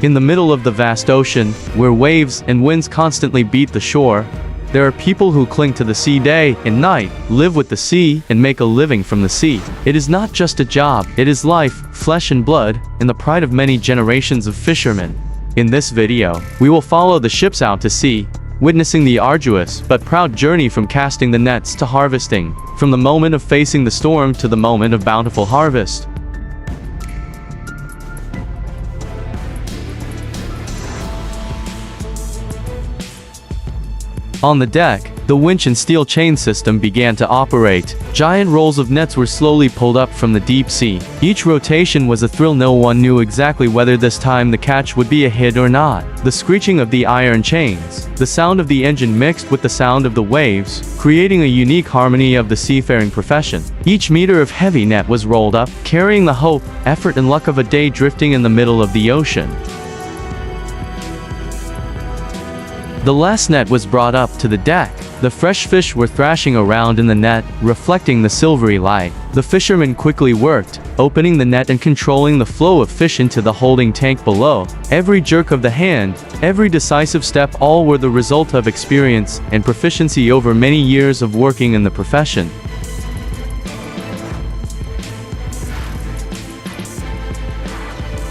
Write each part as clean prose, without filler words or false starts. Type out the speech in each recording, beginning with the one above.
In the middle of the vast ocean, where waves and winds constantly beat the shore, there are people who cling to the sea day and night, live with the sea, and make a living from the sea. It is not just a job, it is life, flesh and blood, and the pride of many generations of fishermen. In this video, we will follow the ships out to sea, witnessing the arduous but proud journey from casting the nets to harvesting, from the moment of facing the storm to the moment of bountiful harvest. On the deck, the winch and steel chain system began to operate. Giant rolls of nets were slowly pulled up from the deep sea. Each rotation was a thrill. No one knew exactly whether this time the catch would be a hit or not. The screeching of the iron chains, the sound of the engine mixed with the sound of the waves, creating a unique harmony of the seafaring profession. Each meter of heavy net was rolled up, carrying the hope, effort and luck of a day drifting in the middle of the ocean. The last net was brought up to the deck. The fresh fish were thrashing around in the net, reflecting the silvery light. The fishermen quickly worked, opening the net and controlling the flow of fish into the holding tank below. Every jerk of the hand, every decisive step, all were the result of experience and proficiency over many years of working in the profession.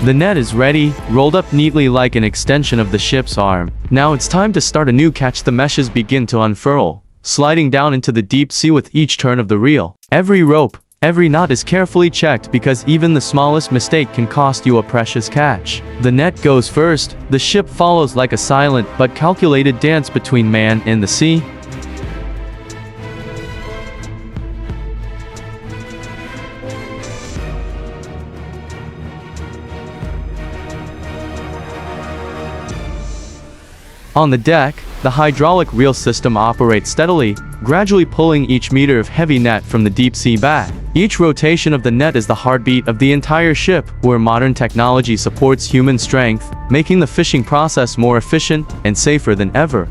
The net is ready, rolled up neatly like an extension of the ship's arm. Now it's time to start a new catch. The meshes begin to unfurl, sliding down into the deep sea with each turn of the reel. Every rope, every knot is carefully checked because even the smallest mistake can cost you a precious catch. The net goes first, the ship follows like a silent but calculated dance between man and the sea. On the deck, the hydraulic reel system operates steadily, gradually pulling each meter of heavy net from the deep sea back. Each rotation of the net is the heartbeat of the entire ship, where modern technology supports human strength, making the fishing process more efficient and safer than ever.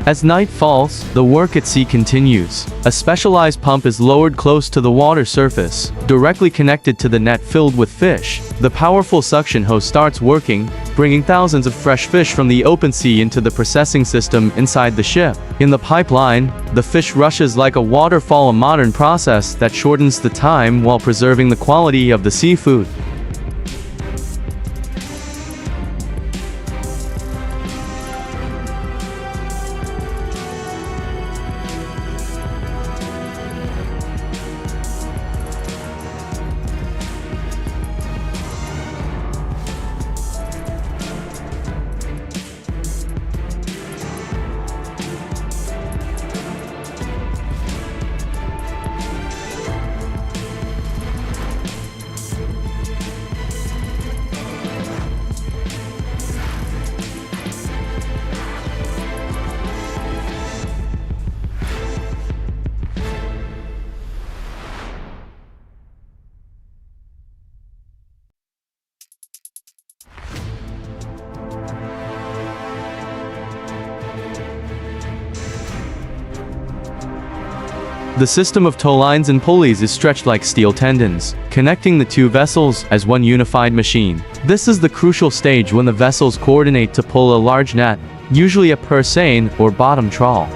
As night falls, the work at sea continues. A specialized pump is lowered close to the water surface, directly connected to the net filled with fish. The powerful suction hose starts working, bringing thousands of fresh fish from the open sea into the processing system inside the ship. In the pipeline, the fish rushes like a waterfall, a modern process that shortens the time while preserving the quality of the seafood. The system of tow lines and pulleys is stretched like steel tendons, connecting the two vessels as one unified machine. This is the crucial stage when the vessels coordinate to pull a large net, usually a purse seine or bottom trawl.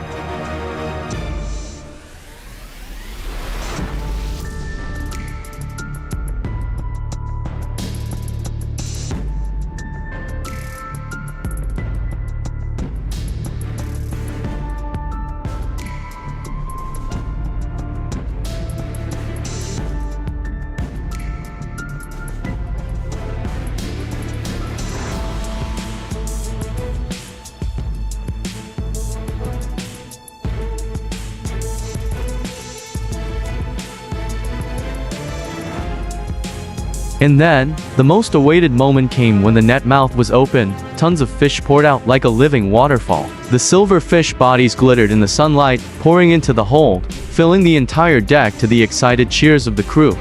And then, the most awaited moment came when the net mouth was open. Tons of fish poured out like a living waterfall. The silver fish bodies glittered in the sunlight, pouring into the hold, filling the entire deck to the excited cheers of the crew.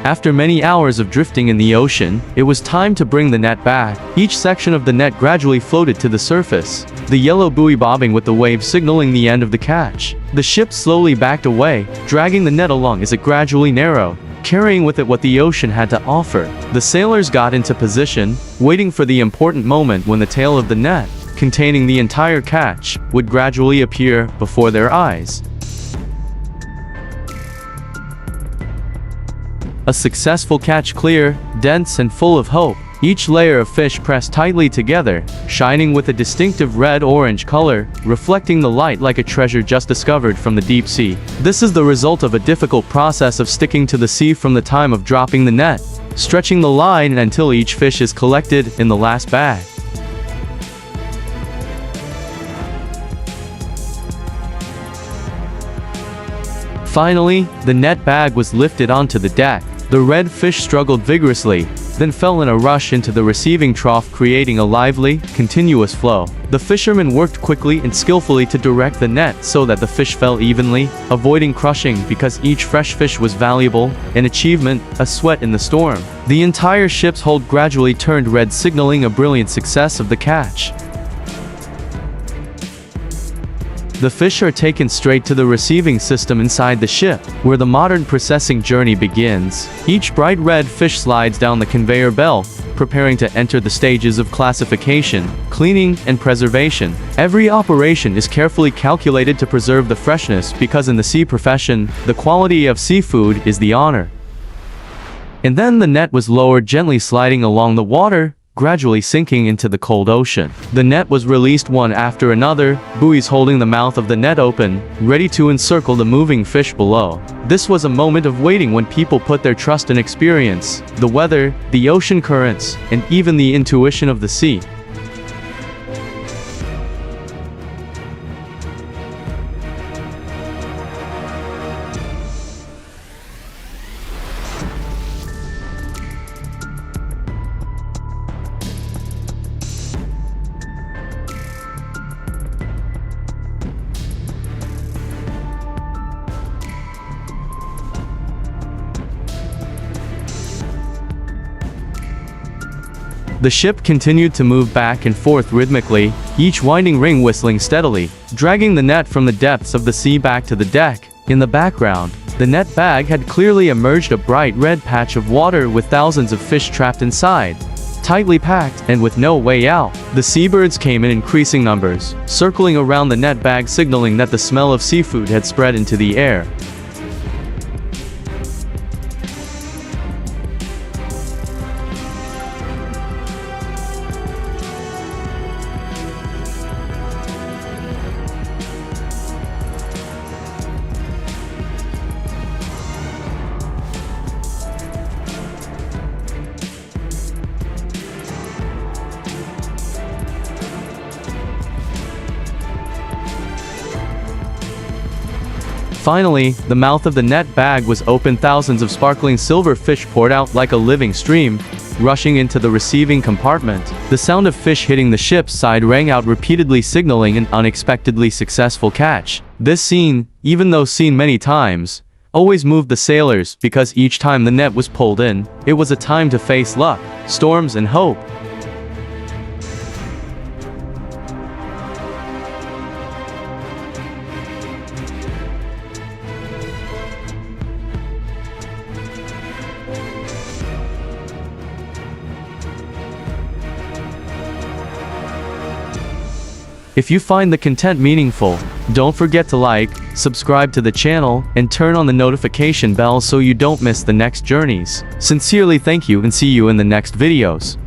After many hours of drifting in the ocean, it was time to bring the net back. Each section of the net gradually floated to the surface, the yellow buoy bobbing with the waves signaling the end of the catch. The ship slowly backed away, dragging the net along as it gradually narrowed, carrying with it what the ocean had to offer. The sailors got into position, waiting for the important moment when the tail of the net, containing the entire catch, would gradually appear before their eyes. A successful catch, clear, dense and full of hope. Each layer of fish pressed tightly together, shining with a distinctive red-orange color, reflecting the light like a treasure just discovered from the deep sea. This is the result of a difficult process of sticking to the sea from the time of dropping the net, stretching the line until each fish is collected in the last bag. Finally, the net bag was lifted onto the deck. The red fish struggled vigorously, then fell in a rush into the receiving trough, creating a lively, continuous flow. The fishermen worked quickly and skillfully to direct the net so that the fish fell evenly, avoiding crushing because each fresh fish was valuable, an achievement, a sweat in the storm. The entire ship's hold gradually turned red, signaling a brilliant success of the catch. The fish are taken straight to the receiving system inside the ship, where the modern processing journey begins. Each bright red fish slides down the conveyor belt, preparing to enter the stages of classification, cleaning, and preservation. Every operation is carefully calculated to preserve the freshness because in the sea profession, the quality of seafood is the honor. And then the net was lowered, gently sliding along the water, gradually sinking into the cold ocean. The net was released one after another, buoys holding the mouth of the net open, ready to encircle the moving fish below. This was a moment of waiting when people put their trust in experience, the weather, the ocean currents, and even the intuition of the sea. The ship continued to move back and forth rhythmically, each winding ring whistling steadily, dragging the net from the depths of the sea back to the deck. In the background, the net bag had clearly emerged, a bright red patch of water with thousands of fish trapped inside, tightly packed and with no way out. The seabirds came in increasing numbers, circling around the net bag, signaling that the smell of seafood had spread into the air. Finally, the mouth of the net bag was opened. Thousands of sparkling silver fish poured out like a living stream, rushing into the receiving compartment. The sound of fish hitting the ship's side rang out repeatedly, signaling an unexpectedly successful catch. This scene, even though seen many times, always moved the sailors because each time the net was pulled in, it was a time to face luck, storms, and hope. If you find the content meaningful, don't forget to like, subscribe to the channel, and turn on the notification bell so you don't miss the next journeys. Sincerely thank you and see you in the next videos.